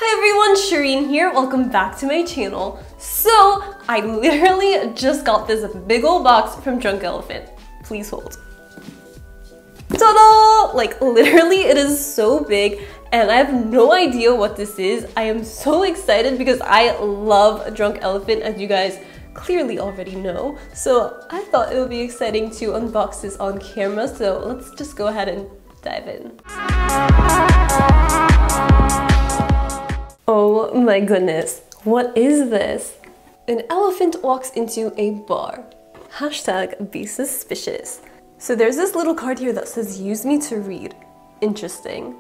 Hi everyone, Shireen here. Welcome back to my channel. So, I literally just got this big old box from Drunk Elephant. Please hold. Ta-da! Like literally it is so big and I have no idea what this is. I am so excited because I love Drunk Elephant, as you guys clearly already know. So I thought it would be exciting to unbox this on camera. So let's just go ahead and dive in. Oh my goodness, what is this? An elephant walks into a bar. Hashtag be suspicious. So there's this little card here that says use me to read. Interesting.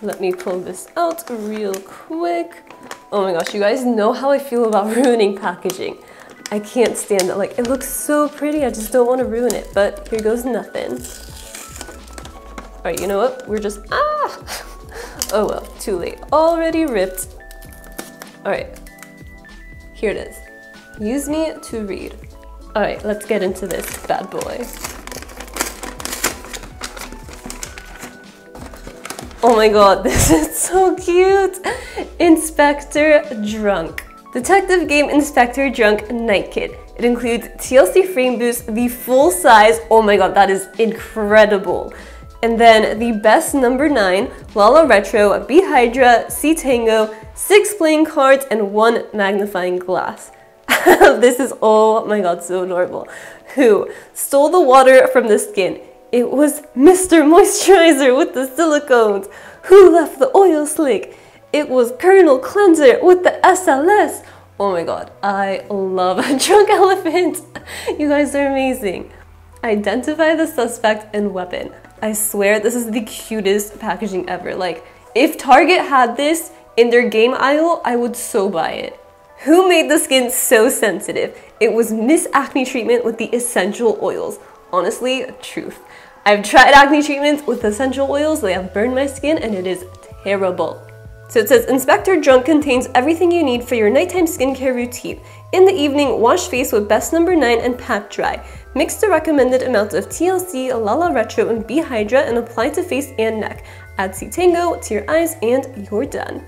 Let me pull this out real quick. Oh my gosh, you guys know how I feel about ruining packaging. I can't stand it. Like, it looks so pretty, I just don't want to ruin it, but here goes nothing. Alright, you know what? We're just, oh well, too late. Already ripped. Alright, here it is. Use me to read. Alright, let's get into this bad boy. Oh my god, this is so cute! Inspector Drunk. Detective Game Inspector Drunk Night Kit. It includes T.L.C. Framboos, the full size, oh my god, that is incredible. And then the Best number 9, Lala Retro, B-Hydra, C-Tango, 6 playing cards, and 1 magnifying glass. This is, oh my god, so adorable. Who stole the water from the skin? It was Mr. Moisturizer with the silicones. Who left the oil slick? It was Colonel Cleanser with the SLS. Oh my god, I love Drunk Elephant. You guys are amazing. Identify the suspect and weapon. I swear this is the cutest packaging ever. Like, if Target had this in their game aisle, I would so buy it. Who made the skin so sensitive? It was Miss Acne treatment with the essential oils. Honestly, truth. I've tried acne treatments with essential oils. They have burned my skin and it is terrible. So it says, Inspector Drunk contains everything you need for your nighttime skincare routine. In the evening, wash face with Best number 9 and pat dry. Mix the recommended amount of T.L.C, Lala Retro, and B-Hydra and apply to face and neck. Add C-Tango to your eyes and you're done.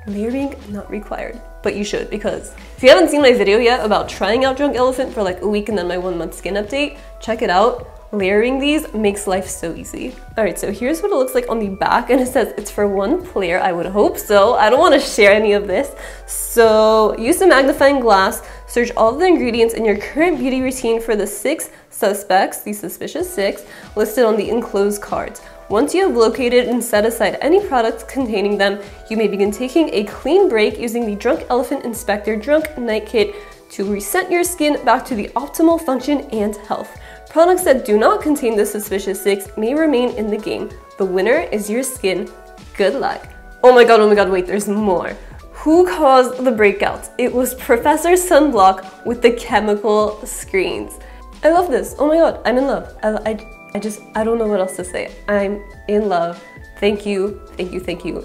Layering not required. But you should, because if you haven't seen my video yet about trying out Drunk Elephant for like a week and then my 1-month skin update, check it out. Layering these makes life so easy. Alright, so here's what it looks like on the back, and it says it's for 1 player. I would hope so. I don't want to share any of this. So use the magnifying glass, search all of the ingredients in your current beauty routine for the 6 suspects, the suspicious 6, listed on the enclosed cards. Once you have located and set aside any products containing them, you may begin taking a clean break using the Drunk Elephant Inspector Drunk Night Kit to reset your skin back to the optimal function and health. Products that do not contain the suspicious 6 may remain in the game. The winner is your skin. Good luck. Oh my god, wait, there's more. Who caused the breakouts? It was Professor Sunblock with the chemical screens. I love this. Oh my god, I'm in love. I don't know what else to say. I'm in love. Thank you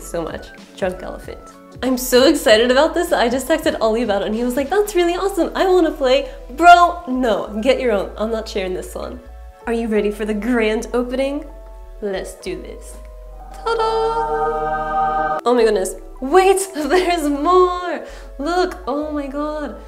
so much. Drunk Elephant. I'm so excited about this. I just texted Ollie about it and he was like, that's really awesome. I want to play. Bro, no, get your own. I'm not sharing this one. Are you ready for the grand opening? Let's do this. Ta-da! Oh my goodness. Wait, there's more. Look, oh my god.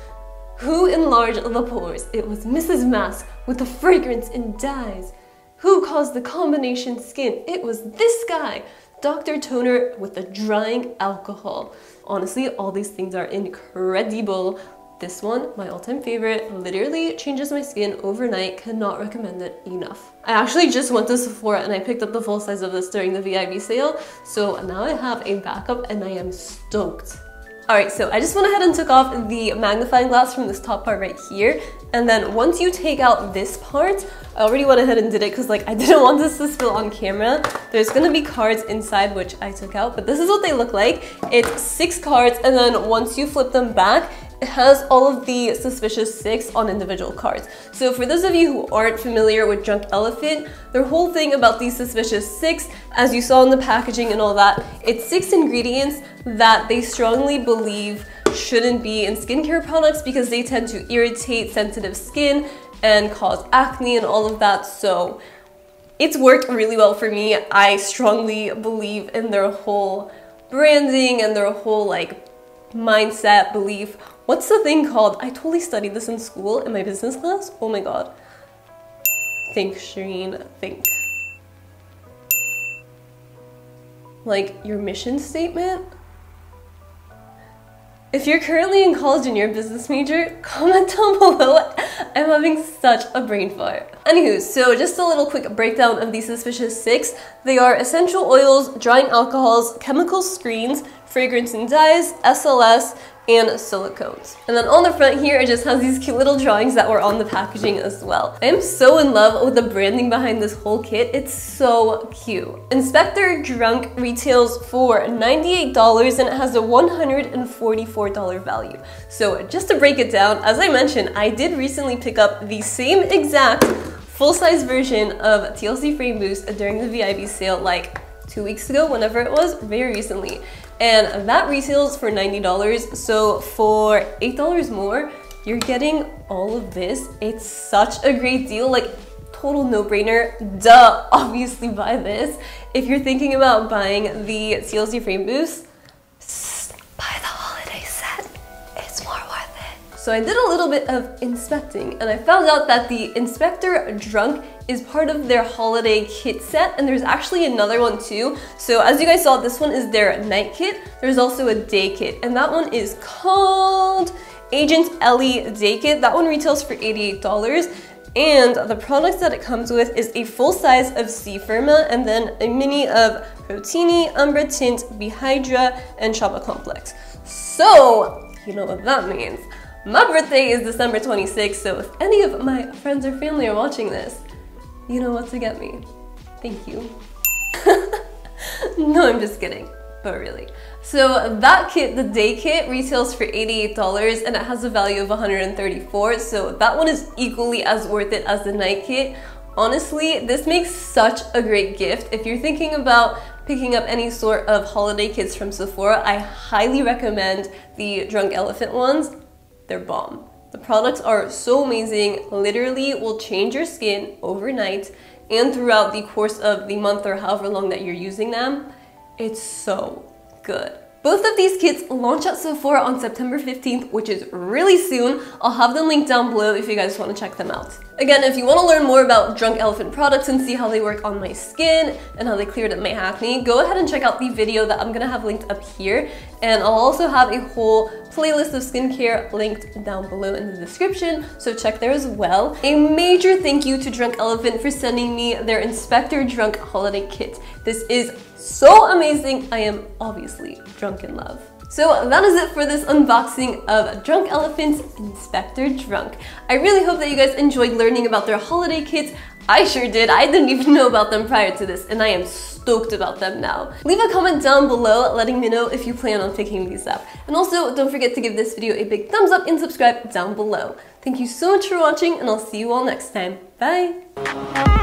Who enlarged the pores? It was Mrs. Mask with the fragrance and dyes. Who caused the combination skin? It was this guy. Dr. Toner with the drying alcohol. Honestly, all these things are incredible. This one, my all-time favorite, literally changes my skin overnight. Cannot recommend it enough. I actually just went to Sephora and I picked up the full size of this during the VIB sale. So now I have a backup and I am stoked. Alright, so I just went ahead and took off the magnifying glass from this top part right here. And then once you take out this part, I already went ahead and did it because like I didn't want this to spill on camera. There's gonna be cards inside which I took out, but this is what they look like. It's 6 cards and then once you flip them back, it has all of the suspicious 6 on individual cards. So for those of you who aren't familiar with Drunk Elephant, their whole thing about these suspicious 6, as you saw in the packaging and all that, it's 6 ingredients that they strongly believe shouldn't be in skincare products because they tend to irritate sensitive skin and cause acne and all of that. So it's worked really well for me. I strongly believe in their whole branding and their whole like mindset, belief. What's the thing called? I totally studied this in school in my business class. Oh my god. Think, Shireen, think. Like your mission statement? If you're currently in college and you're a business major, comment down below. I'm having such a brain fart. Anywho, so just a little quick breakdown of these Suspicious 6. They are essential oils, drying alcohols, chemical screens, fragrance and dyes, SLS, and silicones. And then on the front here, it just has these cute little drawings that were on the packaging as well. I am so in love with the branding behind this whole kit. It's so cute. Inspector Drunk retails for $98 and it has a $144 value. So just to break it down, as I mentioned, I did recently pick up the same exact full-size version of T.L.C. Framboos during the VIB sale like 2 weeks ago, whenever it was, very recently. And that retails for $90, so for $8 more, you're getting all of this. It's such a great deal, like total no-brainer. Duh, obviously buy this. If you're thinking about buying the T.L.C. Framboos, buy the holiday set. It's more worth it. So I did a little bit of inspecting and I found out that the Inspector Drunk is part of their holiday kit set, and there's actually another one too. So as you guys saw, this one is their night kit. There's also a day kit, and that one is called Agent Ellie Day Kit. That one retails for $88, and the products that it comes with is a full size of C-Firma and then a mini of Protini, Umbra, Tinte, B-Hydra, and Shaba Complex. So you know what that means. My birthday is December 26th, so if any of my friends or family are watching this, you know what to get me. Thank you. No, I'm just kidding, but really. So that kit, the day kit, retails for $88 and it has a value of $134, so that one is equally as worth it as the night kit. Honestly, this makes such a great gift. If you're thinking about picking up any sort of holiday kits from Sephora, I highly recommend the Drunk Elephant ones. They're bomb. The products are so amazing, literally will change your skin overnight and throughout the course of the month or however long that you're using them. It's so good. Both of these kits launch at Sephora on September 15th, which is really soon. I'll have them linked down below if you guys want to check them out. Again, if you want to learn more about Drunk Elephant products and see how they work on my skin and how they cleared up my acne, go ahead and check out the video that I'm gonna have linked up here. And I'll also have a whole playlist of skincare linked down below in the description, so check there as well. A major thank you to Drunk Elephant for sending me their Inspector Drunk holiday kit. This is so amazing. I am obviously drunk in love. So that is it for this unboxing of Drunk Elephant's Inspector Drunk. I really hope that you guys enjoyed learning about their holiday kits. I sure did. I didn't even know about them prior to this, and I am stoked about them now. Leave a comment down below letting me know if you plan on picking these up. And also, don't forget to give this video a big thumbs up and subscribe down below. Thank you so much for watching, and I'll see you all next time. Bye!